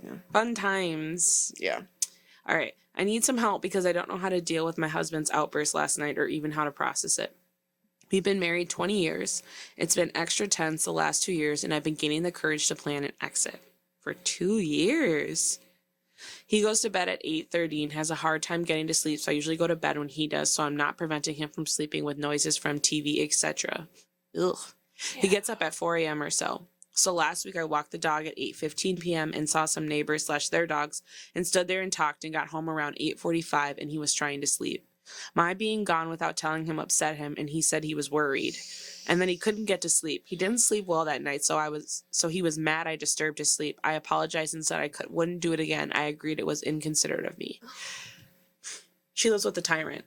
Yeah. Fun times. Yeah. All right. I need some help because I don't know how to deal with my husband's outburst last night or even how to process it. We've been married 20 years. It's been extra tense the last 2 years, and I've been gaining the courage to plan an exit. For 2 years. He goes to bed at 8:30 and has a hard time getting to sleep, so I usually go to bed when he does, so I'm not preventing him from sleeping with noises from TV, etc. Ugh. Yeah. He gets up at 4 a.m. or so. So last week I walked the dog at 8:15 p.m. and saw some neighbors / their dogs and stood there and talked and got home around 8:45 and he was trying to sleep. My being gone without telling him upset him and he said he was worried. And then he couldn't get to sleep. He didn't sleep well that night, so he was mad I disturbed his sleep. I apologized and said wouldn't do it again. I agreed it was inconsiderate of me. She lives with a tyrant.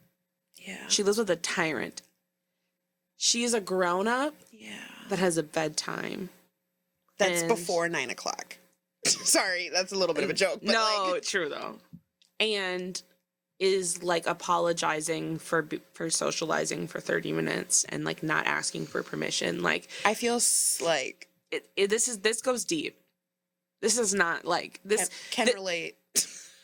Yeah. She lives with a tyrant. She is a grown-up that has a bedtime. That's before 9 o'clock. Sorry, that's a little bit of a joke. But no, true though. And is like apologizing for socializing for 30 minutes and like not asking for permission. Like I feel like this goes deep. This is not like this can relate.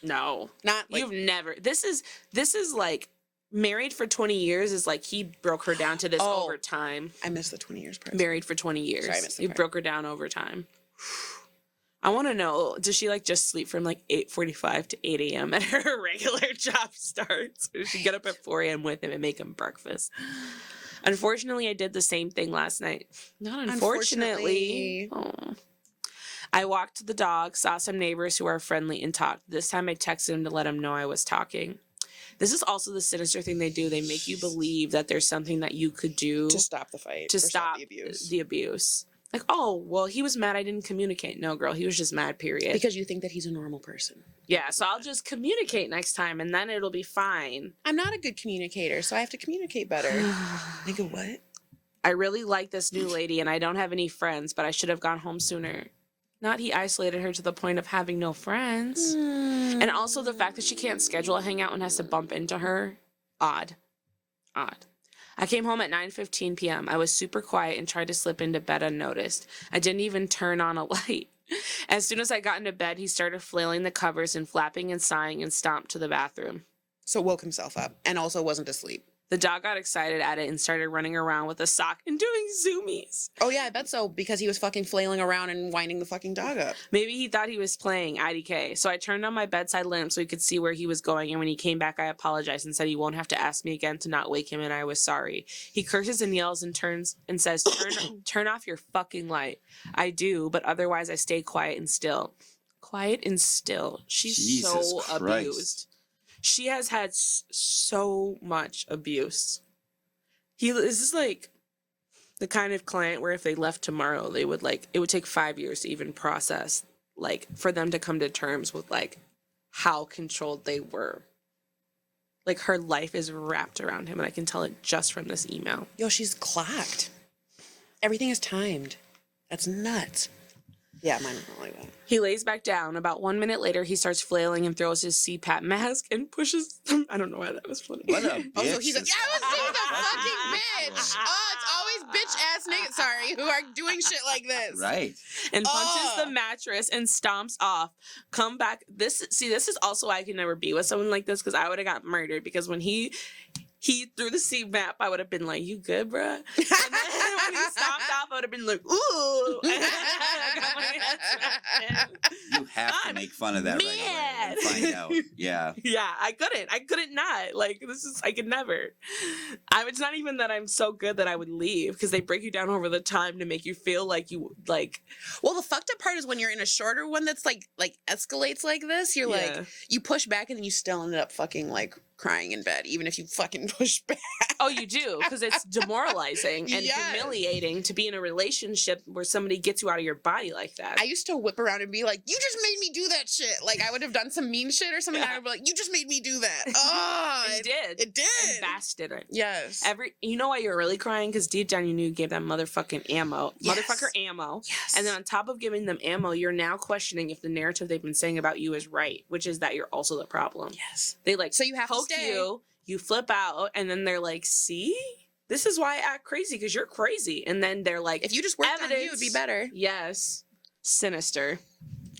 No, not like, you've never. This is like married for 20 years is like he broke her down to this over time. I missed the 20 years part. Married for 20 years. Sorry, I missed the part. Broke her down over time. I want to know, does she like just sleep from like 8:45 to 8 a.m. at her regular job starts? Or does she get up at 4 a.m. with him and make him breakfast? Unfortunately, I did the same thing last night. Not unfortunately. Oh. I walked the dog, saw some neighbors who are friendly and talked. This time I texted him to let him know I was talking. This is also the sinister thing they do. They make you believe that there's something that you could do to stop the fight, to stop the abuse. Like, oh, well, he was mad I didn't communicate. No, girl, he was just mad, period. Because you think that he's a normal person. Yeah, so I'll just communicate next time, and then it'll be fine. I'm not a good communicator, so I have to communicate better. Nigga, what? I really like this new lady, and I don't have any friends, but I should have gone home sooner. Not he isolated her to the point of having no friends. And also the fact that she can't schedule a hangout and has to bump into her. Odd. I came home at 9:15 p.m. I was super quiet and tried to slip into bed unnoticed. I didn't even turn on a light. As soon as I got into bed, he started flailing the covers and flapping and sighing and stomped to the bathroom. So woke himself up and also wasn't asleep. The dog got excited at it and started running around with a sock and doing zoomies. Oh, yeah, I bet so, because he was fucking flailing around and winding the fucking dog up. Maybe he thought he was playing IDK. So I turned on my bedside lamp so he could see where he was going, and when he came back, I apologized and said he won't have to ask me again to not wake him, and I was sorry. He curses and yells and turns and says, turn off your fucking light. I do, but otherwise I stay quiet and still. Quiet and still. She's Jesus so Christ. Abused. She has had so much abuse. This is like the kind of client where if they left tomorrow, they would like, it would take 5 years to even process, like for them to come to terms with like how controlled they were. Like her life is wrapped around him, and I can tell it just from this email. Yo, she's clocked. Everything is timed. That's nuts. Yeah, mine is not like that. He lays back down. About 1 minute later, he starts flailing and throws his CPAP mask and pushes them. I don't know why that was funny. What a bitch. Oh, so he's a fucking bitch. Oh, it's always bitch-ass niggas, sorry, who are doing shit like this. Right. And punches the mattress and stomps off. Come back. This is also why I could never be with someone like this, because I would have got murdered, because when he threw the CPAP, I would have been like, you good, bruh? And then when he stomped off, I would have been like, ooh. You have to make fun of that right away and find out. Yeah. Yeah, I couldn't not. Like, I could never. It's not even that I'm so good that I would leave, because they break you down over the time to make you feel like you, like. Well, the fucked up part is when you're in a shorter one that's like escalates like this, you're like, you push back and then you still end up fucking like crying in bed, even if you fucking push back. Oh, you do, because it's demoralizing and humiliating to be in a relationship where somebody gets you out of your body like that. I used to whip around and be like, you just made me do that shit. Like, I would have done some mean shit or something, and I would be like, you just made me do that. Oh, it did. It did. And Bass did it. Yes. You know why you're really crying? Because deep down you knew you gave that motherfucking ammo. Yes. Motherfucker ammo. Yes. And then on top of giving them ammo, you're now questioning if the narrative they've been saying about you is right, which is that you're also the problem. Yes. They like, so you have poke to stay. You flip out, and then they're like, see? This is why I act crazy, because you're crazy. And then they're like, if you just worked on you, it would be better. Yes. Sinister.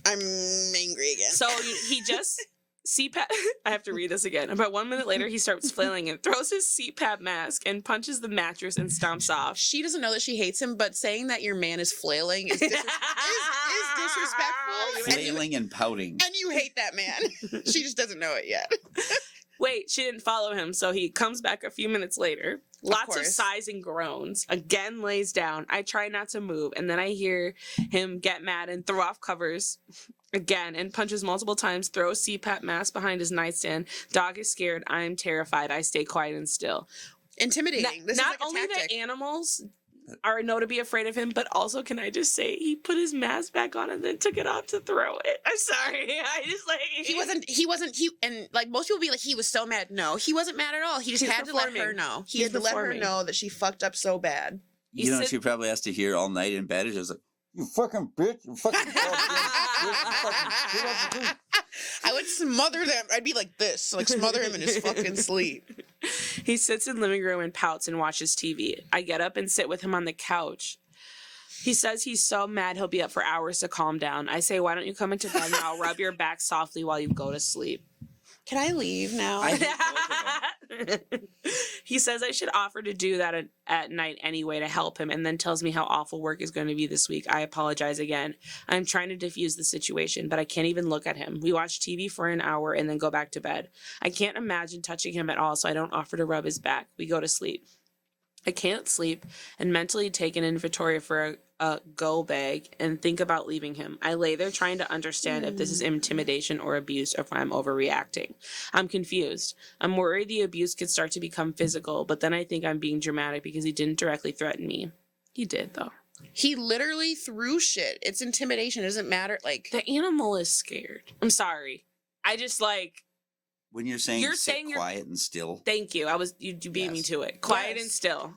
I'm angry again. So he just CPAP. I have to read this again. About 1 minute later, he starts flailing and throws his CPAP mask and punches the mattress and stomps off. She doesn't know that she hates him, but saying that your man is flailing is, is disrespectful. Flailing and pouting. And you hate that man. She just doesn't know it yet. Wait, she didn't follow him, so he comes back a few minutes later. Lots of sighs and groans. Again lays down. I try not to move, and then I hear him get mad and throw off covers again and punches multiple times, throws CPAP mask behind his nightstand. Dog is scared. I'm terrified. I stay quiet and still. Intimidating. This is like a only tactic. the animals are know to be afraid of him, but also, can I just say, he put his mask back on and then took it off to throw it. I'm sorry. I just like and like most people be like, he was so mad. No, he wasn't mad at all. He just had to let her know. He had to let her know that she fucked up so bad. You know what she probably has to hear all night in bed is just like, you fucking bitch, you fucking I would smother them. I'd be like this, like smother him in his fucking sleep. He sits in the living room and pouts and watches TV. I get up and sit with him on the couch. He says he's so mad he'll be up for hours to calm down. I say, why don't you come into bed and I'll rub your back softly while you go to sleep. Can I leave now? He says I should offer to do that at night anyway to help him, and then tells me how awful work is going to be this week. I apologize again. I'm trying to diffuse the situation, but I can't even look at him. We watch TV for an hour and then go back to bed. I can't imagine touching him at all, so I don't offer to rub his back. We go to sleep. I can't sleep and mentally take an inventory for a go bag and think about leaving him. I lay there trying to understand if this is intimidation or abuse or if I'm overreacting. I'm confused. I'm worried the abuse could start to become physical, but then I think I'm being dramatic because he didn't directly threaten me. He did, though. He literally threw shit. It's intimidation. It doesn't matter. Like, the animal is scared. I'm sorry. I just like... When you're saying quiet and still. Thank you. You beat me to it. Quiet and still.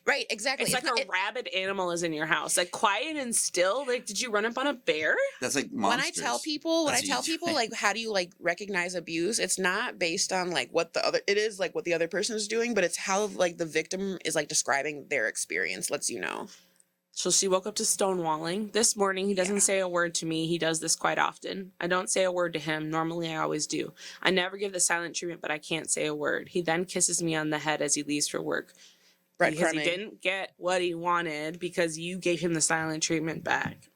Right, exactly. It's like a rabid animal is in your house. Like, quiet and still? Like, did you run up on a bear? That's like monsters. When I tell people, like, how do you, like, recognize abuse? It's not based on, like, what the other person is doing, but it's how, like, the victim is, like, describing their experience lets you know. So she woke up to stonewalling. This morning, he doesn't say a word to me. He does this quite often. I don't say a word to him. Normally, I always do. I never give the silent treatment, but I can't say a word. He then kisses me on the head as he leaves for work. Because he didn't get what he wanted because you gave him the silent treatment back.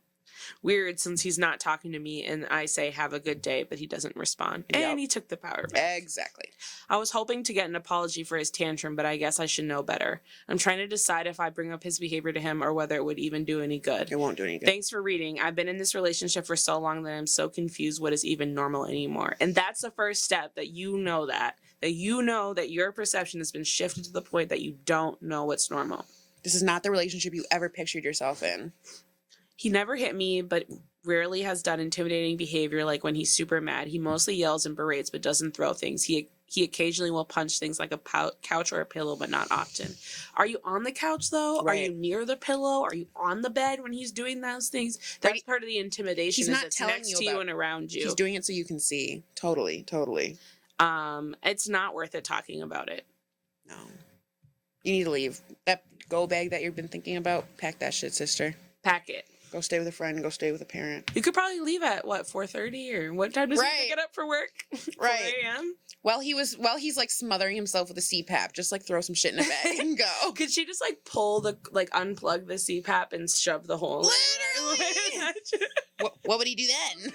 Weird, since he's not talking to me and I say, have a good day, but he doesn't respond. Yep. And he took the power back. Exactly. I was hoping to get an apology for his tantrum, but I guess I should know better. I'm trying to decide if I bring up his behavior to him or whether it would even do any good. It won't do any good. Thanks for reading. I've been in this relationship for so long that I'm so confused what is even normal anymore. And that's the first step, that you know that your perception has been shifted to the point that you don't know what's normal. This is not the relationship you ever pictured yourself in. He never hit me, but rarely has done intimidating behavior like when he's super mad. He mostly yells and berates, but doesn't throw things. He occasionally will punch things like a couch or a pillow, but not often. Are you on the couch, though? Right. Are you near the pillow? Are you on the bed when he's doing those things? That's part of the intimidation. He's not it's telling next to you and around you. He's doing it so you can see. Totally. It's not worth it talking about it. No. You need to leave. That go bag that you've been thinking about, pack that shit, sister. Pack it. Go stay with a friend. Go stay with a parent. You could probably leave at, 4:30? Or what time does he get up for work? 4 a.m.? While he's like smothering himself with a CPAP, just like throw some shit in a bag and go. Could she just like unplug the CPAP and shove the hole? Literally! What would he do then?